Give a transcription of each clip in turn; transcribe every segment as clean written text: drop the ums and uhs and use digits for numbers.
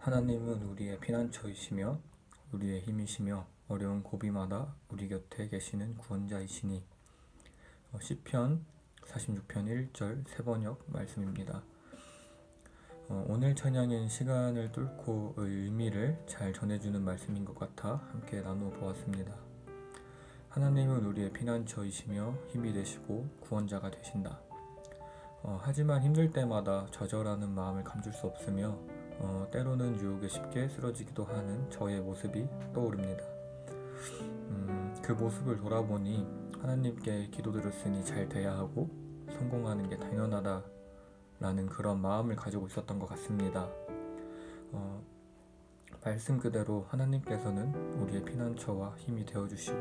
하나님은 우리의 피난처이시며 우리의 힘이시며 어려운 고비마다 우리 곁에 계시는 구원자이시니. 시편 46편 1절 세번역 말씀입니다. 오늘 찬양은 시간을 뚫고의 의미를 잘 전해주는 말씀인 것 같아 함께 나누어 보았습니다. 하나님은 우리의 피난처이시며 힘이 되시고 구원자가 되신다. 하지만 힘들 때마다 좌절하는 마음을 감출 수 없으며 때로는 유혹에 쉽게 쓰러지기도 하는 저의 모습이 떠오릅니다. 그 모습을 돌아보니 하나님께 기도드렸으니 잘 돼야 하고 성공하는 게 당연하다 라는 그런 마음을 가지고 있었던 것 같습니다. 말씀 그대로 하나님께서는 우리의 피난처와 힘이 되어주시고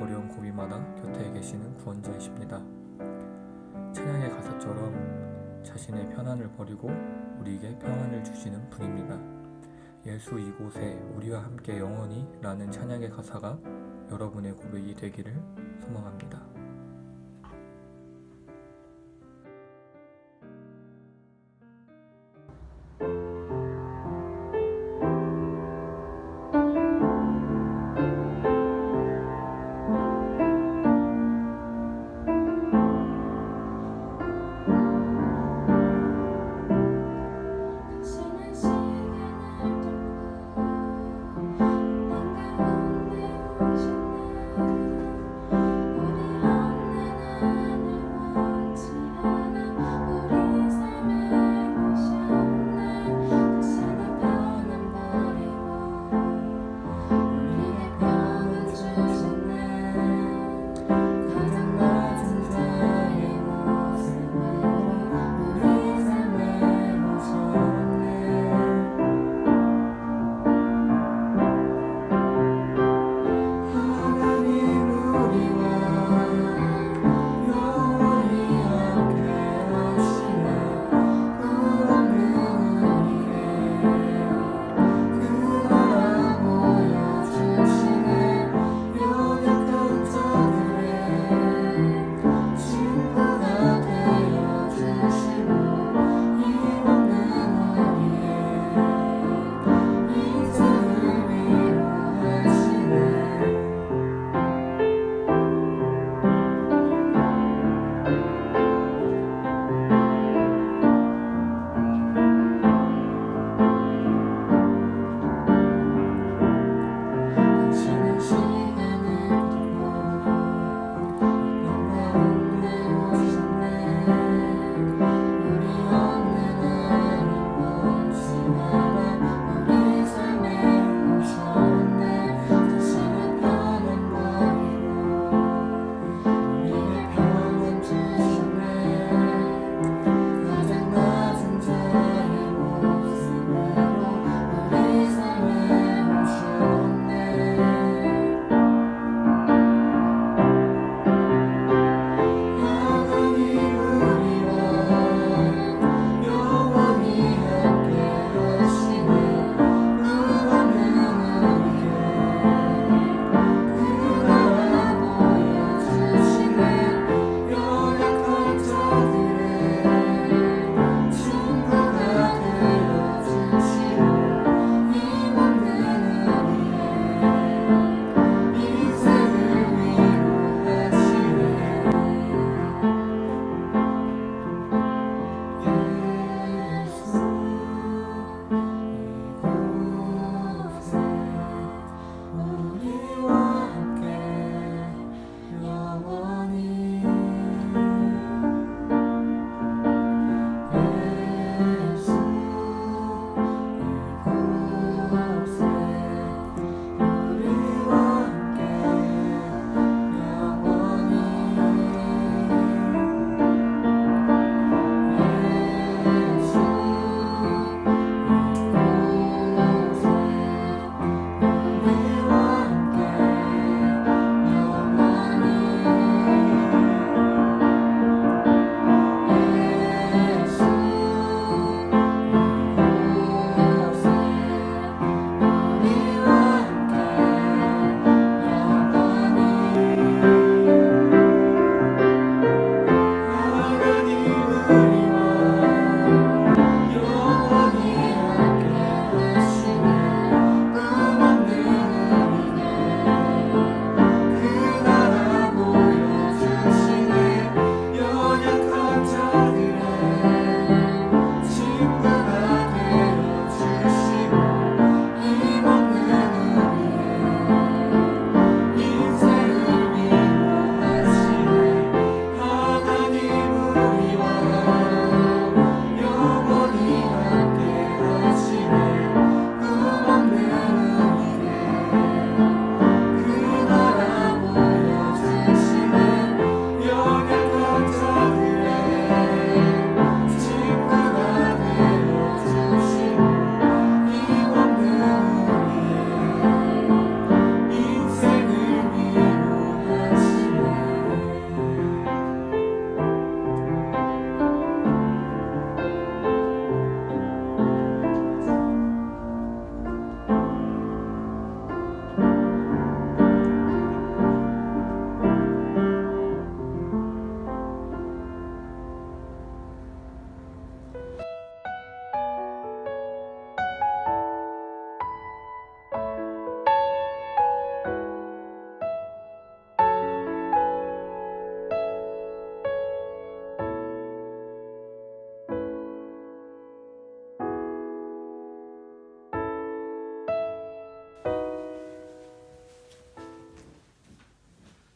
어려운 고비마다 곁에 계시는 구원자이십니다. 찬양의 가사처럼 자신의 편안을 버리고 우리에게 평안을 주시는 분입니다. 예수 이곳에 우리와 함께 영원히 라는 찬양의 가사가 여러분의 고백이 되기를 소망합니다. 우리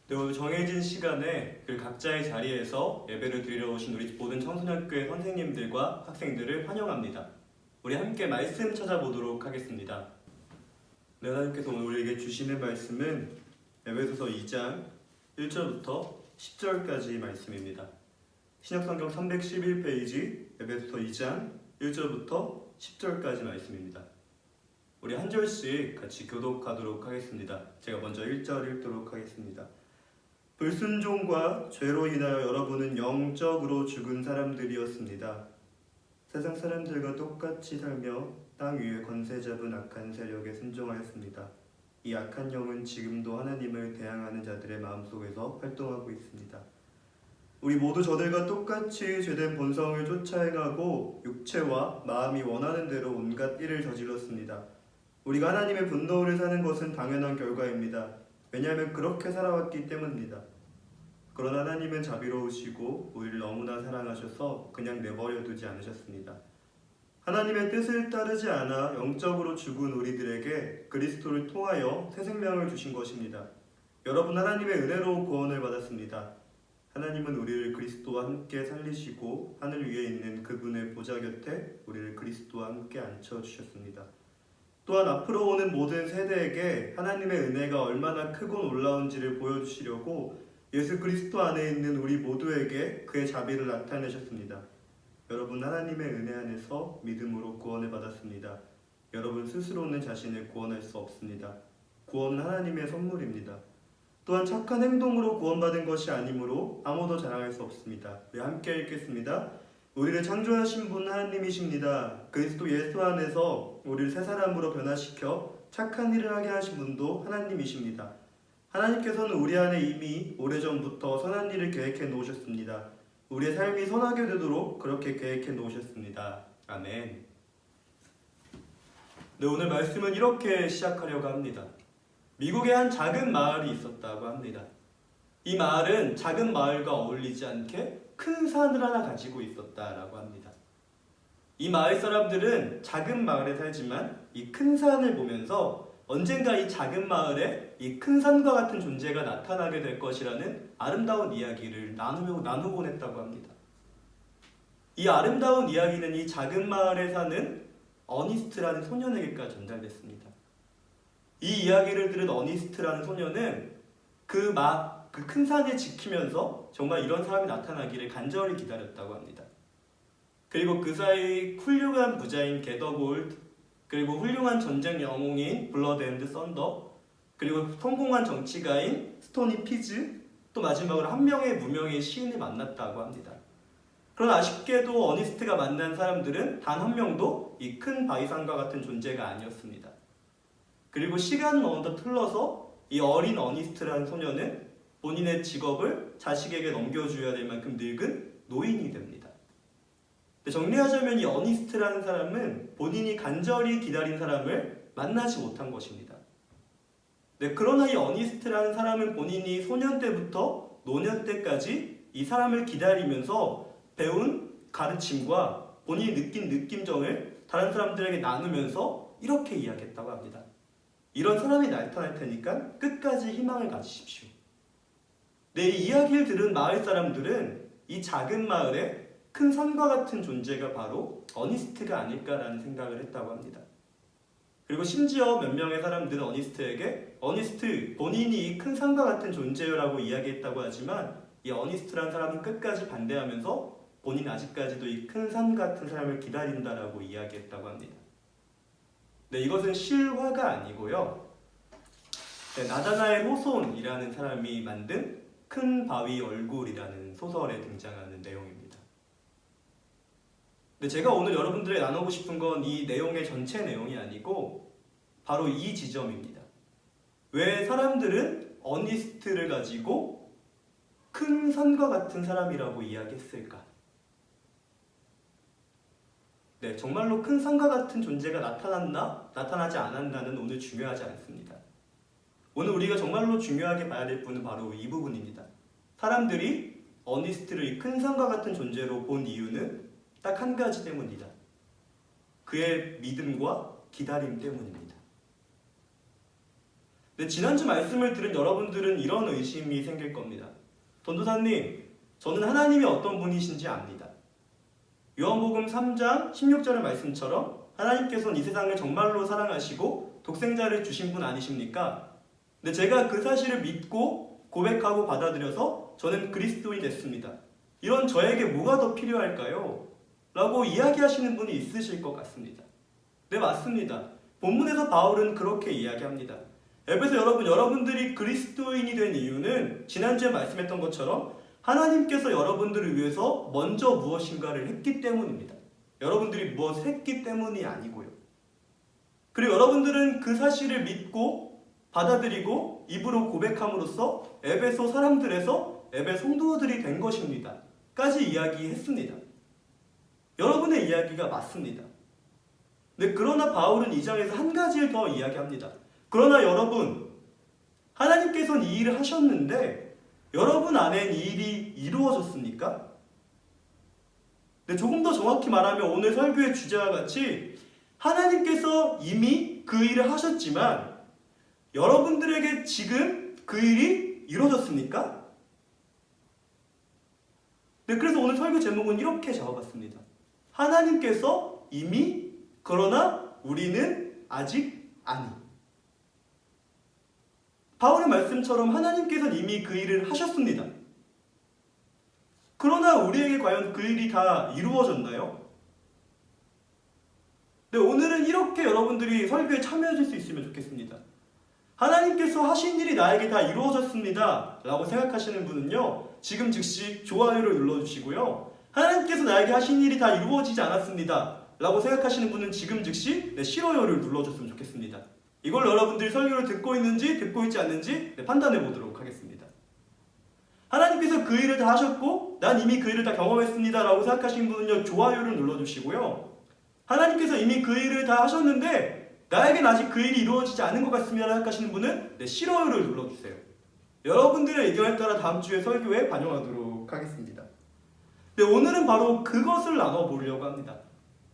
네, 오늘 정해진 시간에 그 각자의 자리에서 예배를 드리러 오신 우리 모든 청소년교회 선생님들과 학생들을 환영합니다. 우리 함께 말씀 찾아보도록 하겠습니다. 네, 하나님께서 오늘 우리에게 주시는 말씀은 에베소서 2장 1절부터 10절까지 말씀입니다. 신약성경 311페이지 에베소서 2장 1절부터 10절까지 말씀입니다. 우리 한 절씩 같이 교독하도록 하겠습니다. 제가 먼저 1절 읽도록 하겠습니다. 불순종과 죄로 인하여 여러분은 영적으로 죽은 사람들이었습니다. 세상 사람들과 똑같이 살며 땅 위에 권세 잡은 악한 세력에 순종하였습니다. 이 악한 영은 지금도 하나님을 대항하는 자들의 마음속에서 활동하고 있습니다. 우리 모두 저들과 똑같이 죄된 본성을 쫓아 행하고 육체와 마음이 원하는 대로 온갖 일을 저질렀습니다. 우리가 하나님의 분노를 사는 것은 당연한 결과입니다. 왜냐하면 그렇게 살아왔기 때문입니다. 그러나 하나님은 자비로우시고 우리를 너무나 사랑하셔서 그냥 내버려 두지 않으셨습니다. 하나님의 뜻을 따르지 않아 영적으로 죽은 우리들에게 그리스도를 통하여 새 생명을 주신 것입니다. 여러분, 하나님의 은혜로 구원을 받았습니다. 하나님은 우리를 그리스도와 함께 살리시고 하늘 위에 있는 그분의 보좌 곁에 우리를 그리스도와 함께 앉혀주셨습니다. 또한 앞으로 오는 모든 세대에게 하나님의 은혜가 얼마나 크고 놀라운지를 보여주시려고 예수 그리스도 안에 있는 우리 모두에게 그의 자비를 나타내셨습니다. 여러분, 하나님의 은혜 안에서 믿음으로 구원을 받았습니다. 여러분 스스로는 자신을 구원할 수 없습니다. 구원은 하나님의 선물입니다. 또한 착한 행동으로 구원받은 것이 아니므로 아무도 자랑할 수 없습니다. 우리 함께 읽겠습니다. 우리를 창조하신 분 하나님이십니다. 그리스도 예수 안에서 우리를 새 사람으로 변화시켜 착한 일을 하게 하신 분도 하나님이십니다. 하나님께서는 우리 안에 이미 오래전부터 선한 일을 계획해 놓으셨습니다. 우리의 삶이 선하게 되도록 그렇게 계획해 놓으셨습니다. 아멘. 네, 오늘 말씀은 이렇게 시작하려고 합니다. 미국에 한 작은 마을이 있었다고 합니다. 이 마을은 작은 마을과 어울리지 않게 큰 산을 하나 가지고 있었다라고 합니다. 이 마을 사람들은 작은 마을에 살지만 이 큰 산을 보면서 언젠가 이 작은 마을에 이 큰 산과 같은 존재가 나타나게 될 것이라는 아름다운 이야기를 나누곤 했다고 합니다. 이 아름다운 이야기는 이 작은 마을에 사는 어니스트라는 소년에게까지 전달됐습니다. 이 이야기를 들은 어니스트라는 소년은 그 큰 산을 지키면서 정말 이런 사람이 나타나기를 간절히 기다렸다고 합니다. 그리고 그 사이 훌륭한 부자인 게더골드, 그리고 훌륭한 전쟁 영웅인 블러드 앤드 썬더, 그리고 성공한 정치가인 스토니 피즈, 또 마지막으로 한 명의 무명의 시인을 만났다고 합니다. 그러나 아쉽게도 어니스트가 만난 사람들은 단 한 명도 이 큰 바위산과 같은 존재가 아니었습니다. 그리고 시간은 어느덧 흘러서 이 어린 어니스트라는 소년은 본인의 직업을 자식에게 넘겨줘야 될 만큼 늙은 노인이 됩니다. 정리하자면 이 어니스트라는 사람은 본인이 간절히 기다린 사람을 만나지 못한 것입니다. 그러나 이 어니스트라는 사람은 본인이 소년 때부터 노년 때까지 이 사람을 기다리면서 배운 가르침과 본인이 느낀 느낌정을 다른 사람들에게 나누면서 이렇게 이야기했다고 합니다. 이런 사람이 나타날 테니까 끝까지 희망을 가지십시오. 이 이야기를 들은 마을 사람들은 이 작은 마을에 큰 산과 같은 존재가 바로 어니스트가 아닐까라는 생각을 했다고 합니다. 그리고 심지어 몇 명의 사람들은 어니스트에게 어니스트 본인이 큰 산과 같은 존재라고 이야기했다고 하지만 이 어니스트라는 사람은 끝까지 반대하면서 본인 아직까지도 이 큰 산 같은 사람을 기다린다라고 이야기했다고 합니다. 이것은 실화가 아니고요. 나다나엘 호손이라는 사람이 만든 큰 바위 얼굴이라는 소설에 등장하는 내용입니다. 제가 오늘 여러분들에게 나누고 싶은 건 이 내용의 전체 내용이 아니고 바로 이 지점입니다. 왜 사람들은 어니스트를 가지고 큰 산과 같은 사람이라고 이야기했을까? 정말로 큰 산과 같은 존재가 나타났나, 나타나지 않았나는 오늘 중요하지 않습니다. 오늘 우리가 정말로 중요하게 봐야 될 부분은 바로 이 부분입니다. 사람들이 어니스트를 큰 산과 같은 존재로 본 이유는 딱 한 가지 때문이다. 그의 믿음과 기다림 때문입니다. 네, 지난주 말씀을 들은 여러분들은 이런 의심이 생길 겁니다. 전도사님, 저는 하나님이 어떤 분이신지 압니다. 요한복음 3장 16절의 말씀처럼 하나님께서는 이 세상을 정말로 사랑하시고 독생자를 주신 분 아니십니까? 근데 제가 그 사실을 믿고 고백하고 받아들여서 저는 그리스도인이 됐습니다. 이런 저에게 뭐가 더 필요할까요? 라고 이야기하시는 분이 있으실 것 같습니다. 네, 맞습니다. 본문에서 바울은 그렇게 이야기합니다. 에베소 여러분들이 그리스도인이 된 이유는 지난주에 말씀했던 것처럼 하나님께서 여러분들을 위해서 먼저 무엇인가를 했기 때문입니다. 여러분들이 무엇을 했기 때문이 아니고요. 그리고 여러분들은 그 사실을 믿고 받아들이고 입으로 고백함으로써 에베소 사람들에서 에베소 성도들이 된 것입니다. 까지 이야기했습니다. 여러분의 이야기가 맞습니다. 네, 그러나 바울은 이 장에서 한 가지를 더 이야기합니다. 그러나 여러분, 하나님께서는 이 일을 하셨는데 여러분 안엔 이 일이 이루어졌습니까? 네, 조금 더 정확히 말하면 오늘 설교의 주제와 같이 하나님께서 이미 그 일을 하셨지만 여러분들에게 지금 그 일이 이루어졌습니까? 네, 그래서 오늘 설교 제목은 이렇게 잡아봤습니다. 하나님께서 이미, 그러나 우리는 아직 아니. 바울의 말씀처럼 하나님께서는 이미 그 일을 하셨습니다. 그러나 우리에게 과연 그 일이 다 이루어졌나요? 네, 오늘은 이렇게 여러분들이 설교에 참여해 줄 수 있으면 좋겠습니다. 하나님께서 하신 일이 나에게 다 이루어졌습니다 라고 생각하시는 분은요, 지금 즉시 좋아요를 눌러주시고요. 하나님께서 나에게 하신 일이 다 이루어지지 않았습니다 라고 생각하시는 분은 지금 즉시 싫어요를 눌러줬으면 좋겠습니다. 이걸 여러분들이 설교를 듣고 있는지 듣고 있지 않는지 판단해 보도록 하겠습니다. 하나님께서 그 일을 다 하셨고 난 이미 그 일을 다 경험했습니다 라고 생각하시는 분은요, 좋아요를 눌러주시고요. 하나님께서 이미 그 일을 다 하셨는데 나에겐 아직 그 일이 이루어지지 않은 것 같습니다 생각하시는 분은 싫어요를 눌러주세요. 여러분들의 의견에 따라 다음 주에 설교에 반영하도록 하겠습니다. 네, 오늘은 바로 그것을 나눠보려고 합니다.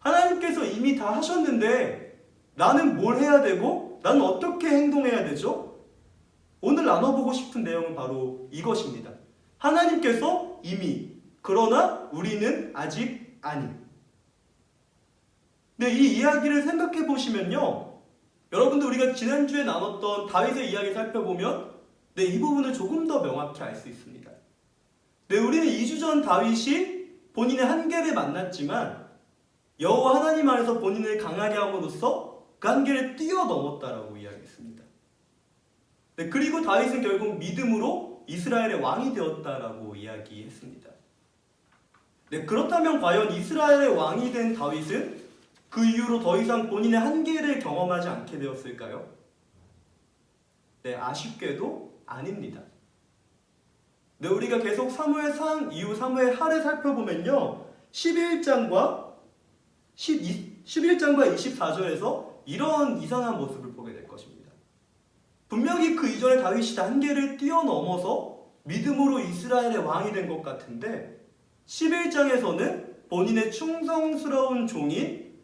하나님께서 이미 다 하셨는데 나는 뭘 해야 되고 나는 어떻게 행동해야 되죠? 오늘 나눠보고 싶은 내용은 바로 이것입니다. 하나님께서 이미, 그러나 우리는 아직 아니. 네, 이 이야기를 생각해 보시면요, 여러분들 우리가 지난주에 나눴던 다윗의 이야기 살펴보면 네, 이 부분을 조금 더 명확히 알 수 있습니다. 네, 우리는 2주 전 다윗이 본인의 한계를 만났지만 여호와 하나님 안에서 본인을 강하게 함으로써 그 한계를 뛰어넘었다라고 이야기했습니다. 네, 그리고 다윗은 결국 믿음으로 이스라엘의 왕이 되었다라고 이야기했습니다. 네, 그렇다면 과연 이스라엘의 왕이 된 다윗은 그 이후로 더 이상 본인의 한계를 경험하지 않게 되었을까요? 네, 아쉽게도 아닙니다. 네, 우리가 계속 사무엘상 이후 사무엘 하를 살펴보면요, 11장과 24절에서 이런 이상한 모습을 보게 될 것입니다. 분명히 그 이전에 다윗이 한계를 뛰어넘어서 믿음으로 이스라엘의 왕이 된 것 같은데 11장에서는 본인의 충성스러운 종인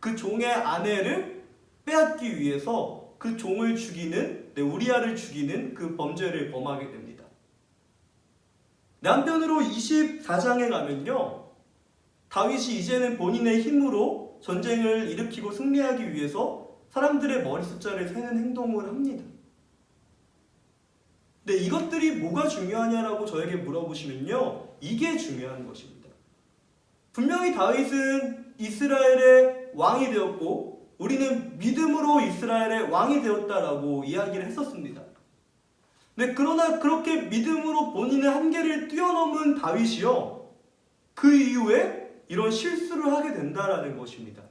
그 종의 아내를 빼앗기 위해서 그 종을 죽이는, 우리아를 죽이는 그 범죄를 범하게 됩니다. 한편으로 24장에 가면요, 다윗이 이제는 본인의 힘으로 전쟁을 일으키고 승리하기 위해서 사람들의 머리 숫자를 세는 행동을 합니다. 근데 이것들이 뭐가 중요하냐라고 저에게 물어보시면요, 이게 중요한 것입니다. 분명히 다윗은 이스라엘의 왕이 되었고 우리는 믿음으로 이스라엘의 왕이 되었다라고 이야기를 했었습니다. 네, 그러나 그렇게 믿음으로 본인의 한계를 뛰어넘은 다윗이요, 그 이후에 이런 실수를 하게 된다라는 것입니다.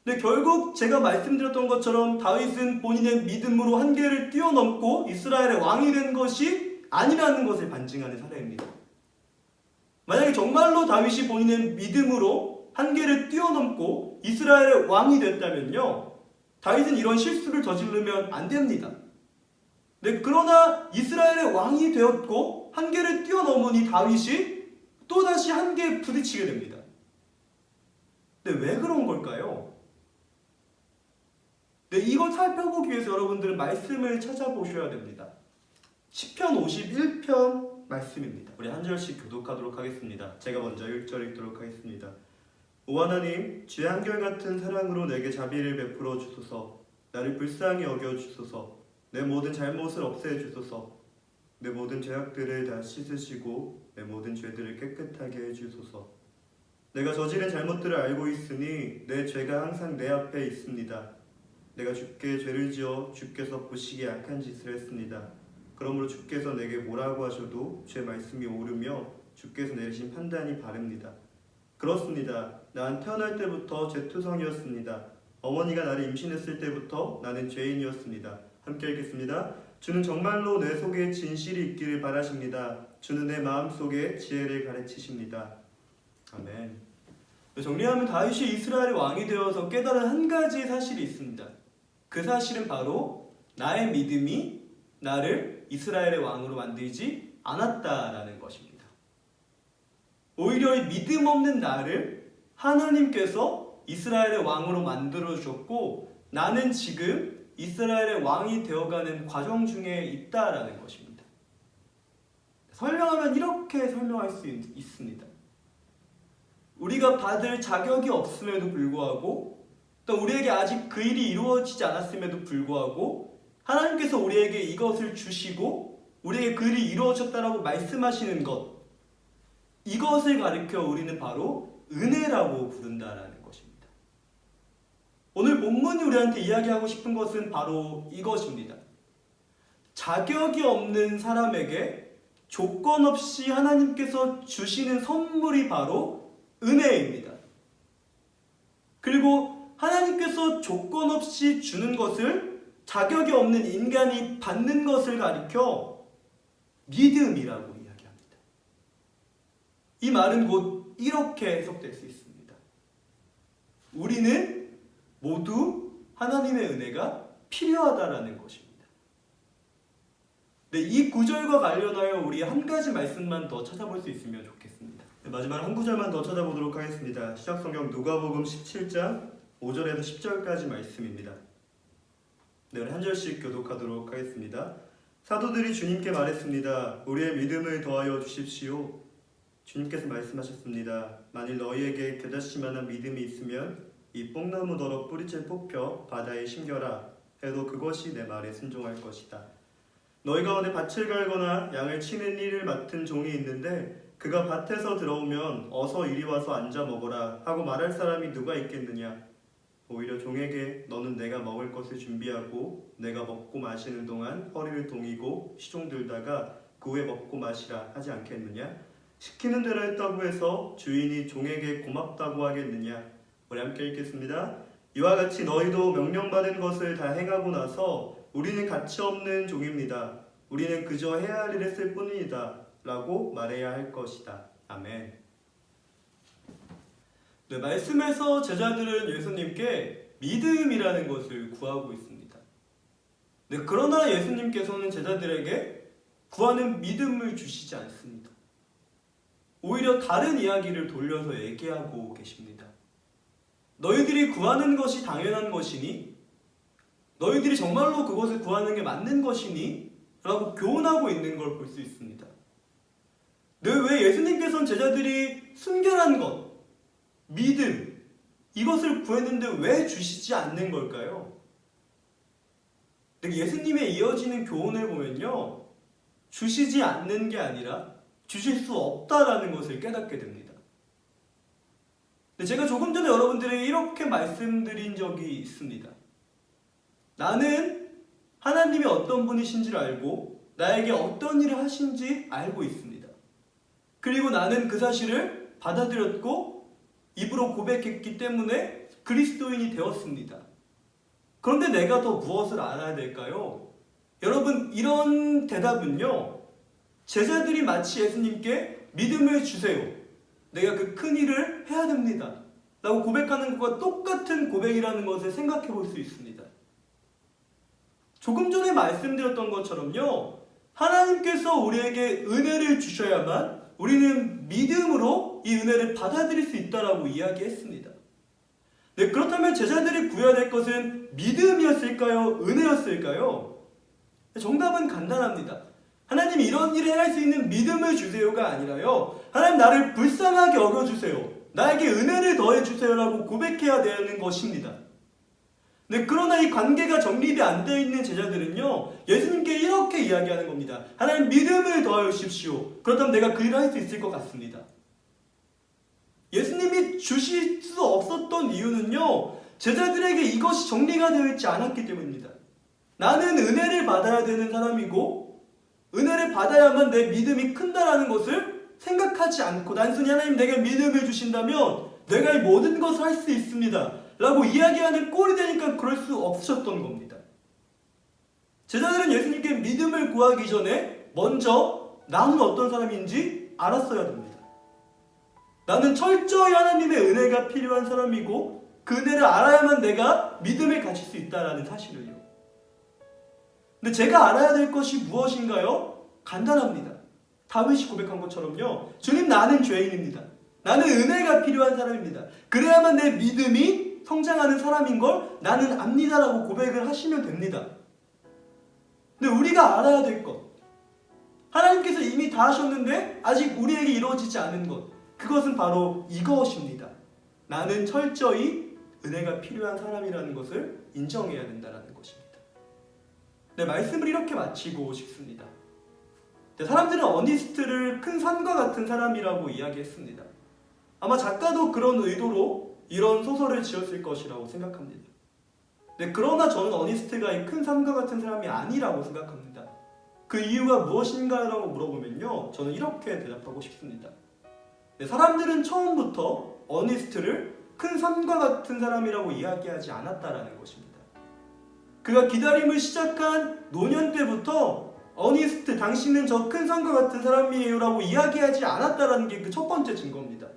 네, 결국 제가 말씀드렸던 것처럼 다윗은 본인의 믿음으로 한계를 뛰어넘고 이스라엘의 왕이 된 것이 아니라는 것을 반증하는 사례입니다. 만약에 정말로 다윗이 본인의 믿음으로 한계를 뛰어넘고 이스라엘의 왕이 됐다면요, 다윗은 이런 실수를 저지르면 안 됩니다. 네, 그러나 이스라엘의 왕이 되었고 한계를 뛰어넘은 이 다윗이 또다시 한계에 부딪히게 됩니다. 근데 왜 그런 걸까요? 네, 이걸 살펴보기 위해서 여러분들은 말씀을 찾아보셔야 됩니다. 시편 51편 말씀입니다. 우리 한 절씩 교독하도록 하겠습니다. 제가 먼저 1절 읽도록 하겠습니다. 오 하나님, 주의 한결같은 사랑으로 내게 자비를 베풀어 주소서. 나를 불쌍히 여겨 주소서. 내 모든 잘못을 없애 주소서. 내 모든 죄악들을 다 씻으시고 내 모든 죄들을 깨끗하게 해 주소서. 내가 저지른 잘못들을 알고 있으니 내 죄가 항상 내 앞에 있습니다. 내가 주께 죄를 지어 주께서 보시기에 악한 짓을 했습니다. 그러므로 주께서 내게 뭐라고 하셔도 죄 말씀이 옳으며 주께서 내리신 판단이 바릅니다. 그렇습니다. 난 태어날 때부터 죄투성이었습니다. 어머니가 나를 임신했을 때부터 나는 죄인이었습니다. 함께 읽겠습니다. 주는 정말로 내 속에 진실이 있기를 바라십니다. 주는 내 마음속에 지혜를 가르치십니다. 아멘. 정리하면 다윗이 이스라엘의 왕이 되어서 깨달은 한 가지 사실이 있습니다. 그 사실은 바로 나의 믿음이 나를 이스라엘의 왕으로 만들지 않았다라는 것입니다. 오히려 이 믿음 없는 나를 하나님께서 이스라엘의 왕으로 만들어 주셨고 나는 지금 이스라엘의 왕이 되어가는 과정 중에 있다라는 것입니다. 설명하면 이렇게 설명할 수 있습니다. 우리가 받을 자격이 없음에도 불구하고 또 우리에게 아직 그 일이 이루어지지 않았음에도 불구하고 하나님께서 우리에게 이것을 주시고 우리에게 그 일이 이루어졌다라고 말씀하시는 것, 이것을 가리켜 우리는 바로 은혜라고 부른다라는 것입니다. 오늘 본문이 우리한테 이야기하고 싶은 것은 바로 이것입니다. 자격이 없는 사람에게 조건 없이 하나님께서 주시는 선물이 바로 은혜입니다. 그리고 하나님께서 조건 없이 주는 것을 자격이 없는 인간이 받는 것을 가리켜 믿음이라고 이야기합니다. 이 말은 곧 이렇게 해석될 수 있습니다. 우리는 모두 하나님의 은혜가 필요하다라는 것입니다. 네, 이 구절과 관련하여 우리 한 가지 말씀만 더 찾아볼 수 있으면 좋겠습니다. 네, 마지막 한 구절만 더 찾아보도록 하겠습니다. 시작성경 누가복음 17장 5절에서 10절까지 말씀입니다. 네, 우리 한 절씩 교독하도록 하겠습니다. 사도들이 주님께 말했습니다. 우리의 믿음을 더하여 주십시오. 주님께서 말씀하셨습니다. 만일 너희에게 겨자씨만한 믿음이 있으면 이 뽕나무더러 뿌리채 뽑혀 바다에 심겨라 해도 그것이 내 말에 순종할 것이다. 너희 가운데 밭을 갈거나 양을 치는 일을 맡은 종이 있는데 그가 밭에서 들어오면 어서 이리 와서 앉아 먹어라 하고 말할 사람이 누가 있겠느냐. 오히려 종에게 너는 내가 먹을 것을 준비하고 내가 먹고 마시는 동안 허리를 동이고 시종 들다가 그 후에 먹고 마시라 하지 않겠느냐. 시키는 대로 했다고 해서 주인이 종에게 고맙다고 하겠느냐. 우리 함께 읽겠습니다. 이와 같이 너희도 명령받은 것을 다 행하고 나서 우리는 가치 없는 종입니다. 우리는 그저 해야 할 일을 했을 뿐이다 라고 말해야 할 것이다. 아멘. 네, 말씀에서 제자들은 예수님께 믿음이라는 것을 구하고 있습니다. 네, 그러나 예수님께서는 제자들에게 구하는 믿음을 주시지 않습니다. 오히려 다른 이야기를 돌려서 얘기하고 계십니다. 너희들이 구하는 것이 당연한 것이니? 너희들이 정말로 그것을 구하는 게 맞는 것이니? 라고 교훈하고 있는 걸 볼 수 있습니다. 네, 왜 예수님께서는 제자들이 순결한 것, 믿음, 이것을 구했는데 왜 주시지 않는 걸까요? 예수님의 이어지는 교훈을 보면요, 주시지 않는 게 아니라 주실 수 없다라는 것을 깨닫게 됩니다. 제가 조금 전에 여러분들에게 이렇게 말씀드린 적이 있습니다. 나는 하나님이 어떤 분이신지를 알고 나에게 어떤 일을 하신지 알고 있습니다. 그리고 나는 그 사실을 받아들였고 입으로 고백했기 때문에 그리스도인이 되었습니다. 그런데 내가 더 무엇을 알아야 될까요? 여러분, 이런 대답은요, 제자들이 마치 예수님께 믿음을 주세요, 내가 그 큰 일을 해야 됩니다 라고 고백하는 것과 똑같은 고백이라는 것을 생각해 볼 수 있습니다. 조금 전에 말씀드렸던 것처럼요, 하나님께서 우리에게 은혜를 주셔야만 우리는 믿음으로 이 은혜를 받아들일 수 있다라고 이야기했습니다. 네, 그렇다면 제자들이 구해야 될 것은 믿음이었을까요? 은혜였을까요? 정답은 간단합니다. 하나님 이런 일을 행할 수 있는 믿음을 주세요가 아니라요. 하나님 나를 불쌍하게 여겨주세요. 나에게 은혜를 더해주세요라고 고백해야 되는 것입니다. 네, 그러나 이 관계가 정립이 안 되어 있는 제자들은요. 예수님께 이렇게 이야기하는 겁니다. 하나님 믿음을 더해 주십시오. 그렇다면 내가 그 일을 할 수 있을 것 같습니다. 예수님이 주실 수 없었던 이유는요. 제자들에게 이것이 정리가 되어 있지 않았기 때문입니다. 나는 은혜를 받아야 되는 사람이고 은혜를 받아야만 내 믿음이 큰다라는 것을 생각하지 않고 단순히 하나님 내게 믿음을 주신다면 내가 이 모든 것을 할 수 있습니다 라고 이야기하는 꼴이 되니까 그럴 수 없으셨던 겁니다. 제자들은 예수님께 믿음을 구하기 전에 먼저 나는 어떤 사람인지 알았어야 됩니다. 나는 철저히 하나님의 은혜가 필요한 사람이고 그 은혜를 알아야만 내가 믿음을 가질 수 있다는 사실을요. 근데 제가 알아야 될 것이 무엇인가요? 간단합니다. 다윗이 고백한 것처럼요. 주님 나는 죄인입니다. 나는 은혜가 필요한 사람입니다. 그래야만 내 믿음이 성장하는 사람인 걸 나는 압니다라고 고백을 하시면 됩니다. 근데 우리가 알아야 될 것, 하나님께서 이미 다 하셨는데 아직 우리에게 이루어지지 않은 것, 그것은 바로 이것입니다. 나는 철저히 은혜가 필요한 사람이라는 것을 인정해야 된다는 것입니다. 네, 말씀을 이렇게 마치고 싶습니다. 네, 사람들은 어니스트를 큰 산과 같은 사람이라고 이야기했습니다. 아마 작가도 그런 의도로 이런 소설을 지었을 것이라고 생각합니다. 네, 그러나 저는 어니스트가 이 큰 산과 같은 사람이 아니라고 생각합니다. 그 이유가 무엇인가라고 물어보면요. 저는 이렇게 대답하고 싶습니다. 네, 사람들은 처음부터 어니스트를 큰 산과 같은 사람이라고 이야기하지 않았다라는 것입니다. 그가 기다림을 시작한 노년 때부터 어니스트 당신은 저 큰 산과 같은 사람이에요 라고 이야기하지 않았다라는 게 그 첫 번째 증거입니다.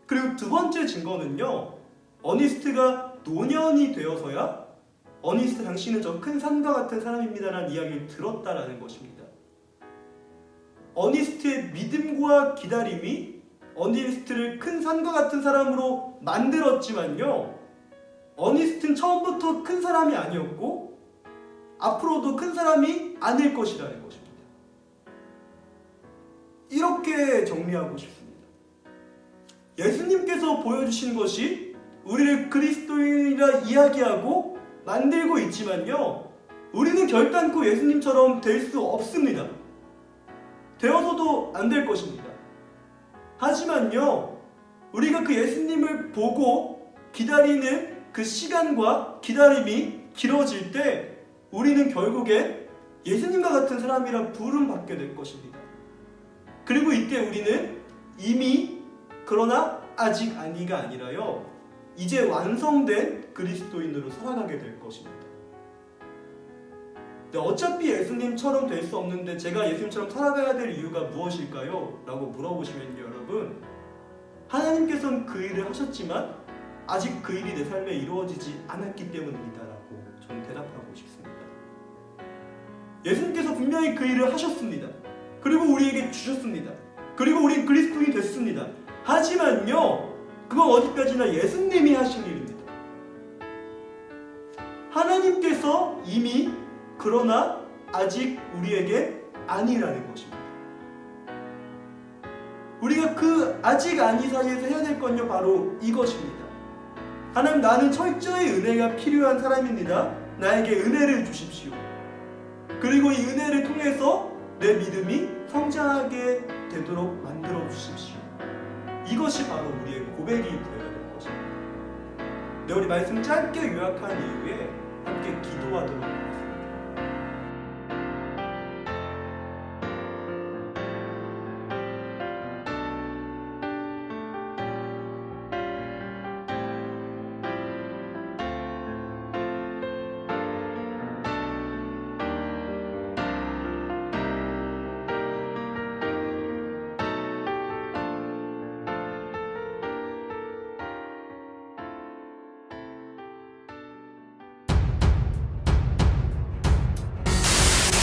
그리고 두 번째 증거는요. 어니스트가 노년이 되어서야 어니스트 당신은 저 큰 산과 같은 사람입니다 라는 이야기를 들었다라는 것입니다. 어니스트의 믿음과 기다림이 어니스트를 큰 산과 같은 사람으로 만들었지만요. 어니스트는 처음부터 큰 사람이 아니었고 앞으로도 큰 사람이 아닐 것이라는 것입니다. 이렇게 정리하고 싶습니다. 예수님께서 보여주신 것이 우리를 그리스도인이라 이야기하고 만들고 있지만요. 우리는 결단코 예수님처럼 될 수 없습니다. 되어서도 안 될 것입니다. 하지만요. 우리가 그 예수님을 보고 기다리는 그 시간과 기다림이 길어질 때 우리는 결국에 예수님과 같은 사람이라 부름받게 될 것입니다. 그리고 이때 우리는 이미 그러나 아직 아니가 아니라요. 이제 완성된 그리스도인으로 살아가게 될 것입니다. 어차피 예수님처럼 될 수 없는데 제가 예수님처럼 살아가야 될 이유가 무엇일까요? 라고 물어보시면 여러분 하나님께서는 그 일을 하셨지만 아직 그 일이 내 삶에 이루어지지 않았기 때문입니다 라고 저는 대답하고 싶습니다. 예수님께서 분명히 그 일을 하셨습니다. 그리고 우리에게 주셨습니다. 그리고 우린 그리스도인이 됐습니다. 하지만요 그건 어디까지나 예수님이 하신 일입니다. 하나님께서 이미 그러나 아직 우리에게 아니라는 것입니다. 우리가 그 아직 아니 사이에서 해야 될 건요 바로 이것입니다. 하나님 나는 철저히 은혜가 필요한 사람입니다. 나에게 은혜를 주십시오. 그리고 이 은혜를 통해서 내 믿음이 성장하게 되도록 만들어 주십시오. 이것이 바로 우리의 고백이 되어야 될 것입니다. 네, 우리 말씀 짧게 요약한 이후에 함께 기도하도록 하겠습니다.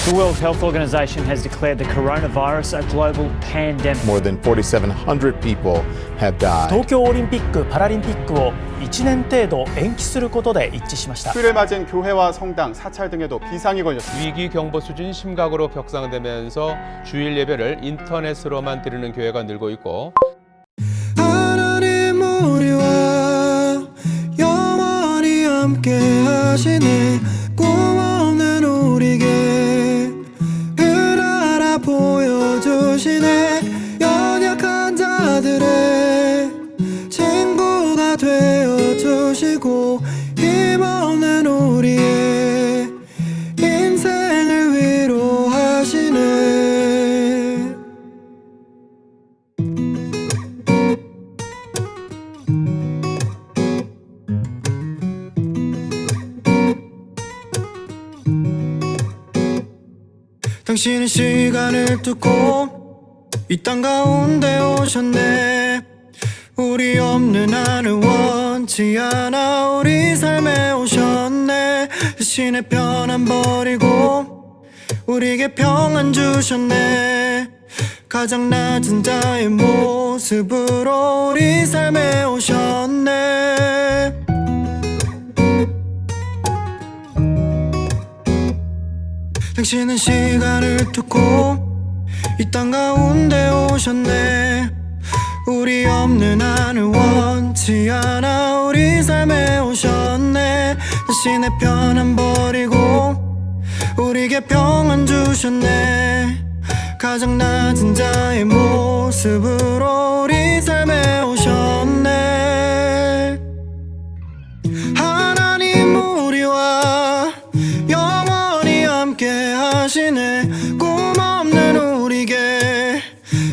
The World Health Organization has declared the coronavirus a global pandemic. More than 4,700 people have died. 東京オリンピック・パラリンピックを1年程度延期することで一致しました。 휴일을 맞은 교회와 성당, 사찰 등에도 비상이 걸렸습니다. 위기 경보 수준이 심각으로 격상되면서 주일 예배를 인터넷으로만 드리는 교회가 늘고 있고 하나님 우리와 영원히 함께 하시네 꿈없는 우리에게 그 나라 보여주시네 연약한 자들의 친구가 되어주시고 힘없는 우리의 인생을 위로하시네 당신은 시간을 뚫고 이 땅 가운데 오셨네 우리 없는 하늘 원치 않아 우리 삶에 오셨네 대신에 편안 버리고 우리에게 평안 주셨네 가장 낮은 자의 모습으로 우리 삶에 오셨네 당신은 시간을 뚫고 이 땅 가운데 오셨네 우리 없는 하늘 원치 않아 우리 삶에 오셨네 당신의 편안 버리고 우리에게 평안 주셨네 가장 낮은 자의 모습으로 우리 삶에 오셨네 하나님 우리와 영원히 함께 하시네 꿈없는 우리에게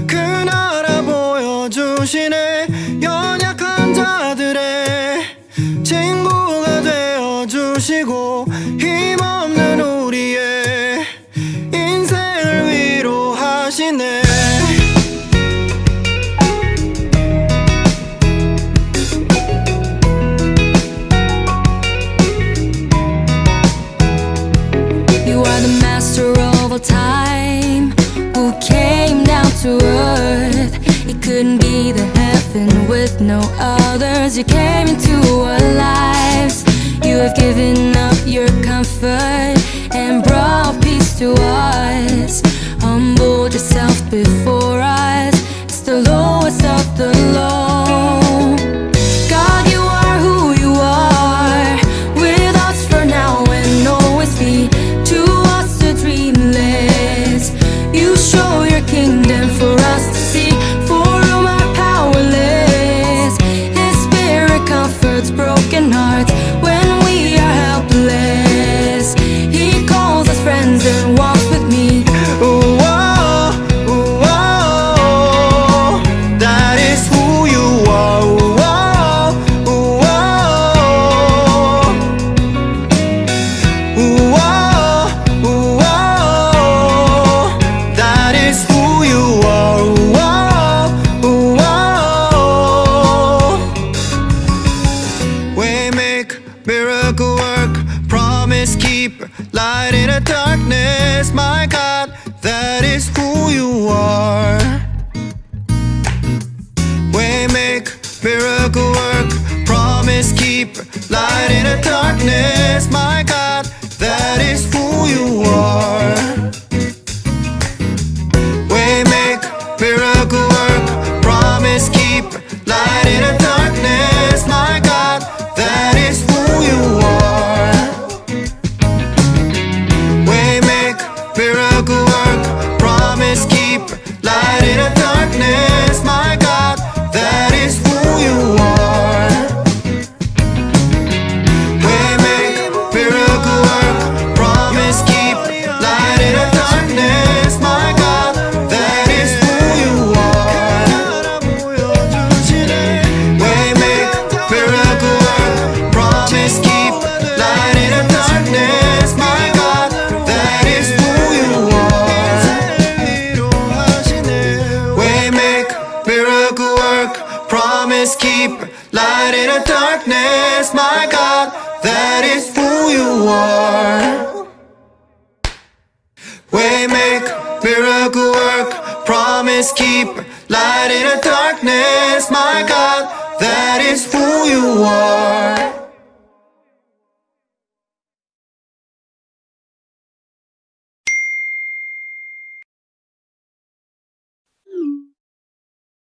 그 나라 보여주시네 연약한 자들의 친구가 되어주시고 힘없는 우리의 인생을 위로하시네 You are the master of all time who came down to earth. It couldn't be the heaven with no others. You came into our lives. You have given up your comfort and brought peace to us. Humbled yourself before us. It's the lowest of the low. God, you are who you are. With us for now and always be. To us the dreamless. You show your kingdom for us to see. For whom are powerless. His spirit comforts broken hearts when we are helpless. He calls us friends and walks with me. Ooh, oh, ooh, oh, that is who you are. Ooh, oh, ooh, oh. Ooh, oh, ooh, oh, that is who you are. Ooh, oh, ooh, oh. We make miracle work, promise keeper, light in the darkness. My God, that is who you are. We make miracle work, promise keeper, light in the darkness. My God, that is who you are. We make miracle work, promise keeper, light in the darkness. My God, that is who you are. We make miracle work, promise keeper, light in the darkness. My God, that is who you are. We make promise keeper, light in the darkness, my God, that is who you are.